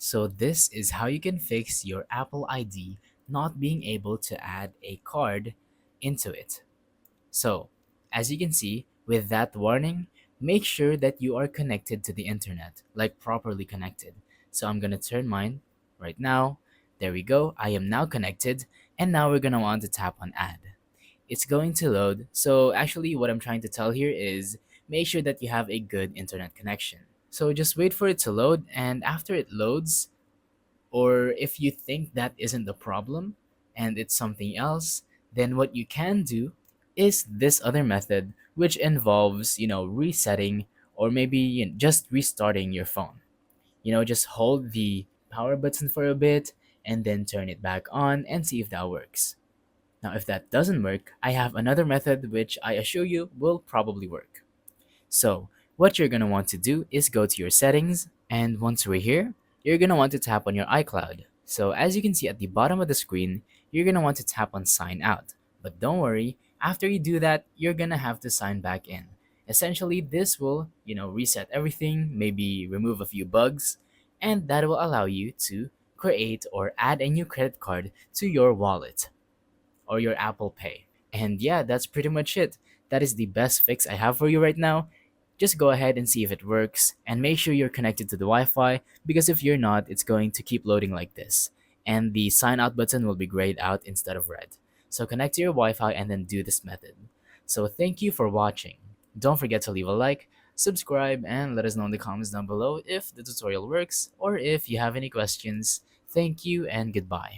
So this is how you can fix your Apple ID not being able to add a card into it. So, as you can see, with that warning, make sure that you are connected to the internet, like properly connected. So I'm gonna turn mine right now. There we go. I am now connected, and now we're gonna want to tap on add. It's going to load. So actually, what I'm trying to tell here is make sure that you have a good internet connection. So just wait for it to load, and after it loads, or if you think that isn't the problem and it's something else, then what you can do is this other method, which involves, resetting or maybe just restarting your phone. Just hold the power button for a bit and then turn it back on and see if that works. Now, if that doesn't work, I have another method which I assure you will probably work. So, what you're going to want to do is go to your settings, and once we're here, you're going to want to tap on your iCloud. So, as you can see at the bottom of the screen, you're going to want to tap on sign out. But don't worry, after you do that, you're going to have to sign back in. Essentially, this will, reset everything, maybe remove a few bugs, and that will allow you to create or add a new credit card to your wallet or your Apple Pay. And yeah, that's pretty much it. That is the best fix I have for you right now. Just go ahead and see if it works and make sure you're connected to the Wi-Fi, because if you're not, it's going to keep loading like this. And the sign out button will be grayed out instead of red. So connect to your Wi-Fi and then do this method. So thank you for watching. Don't forget to leave a like, subscribe, and let us know in the comments down below if the tutorial works or if you have any questions. Thank you and goodbye.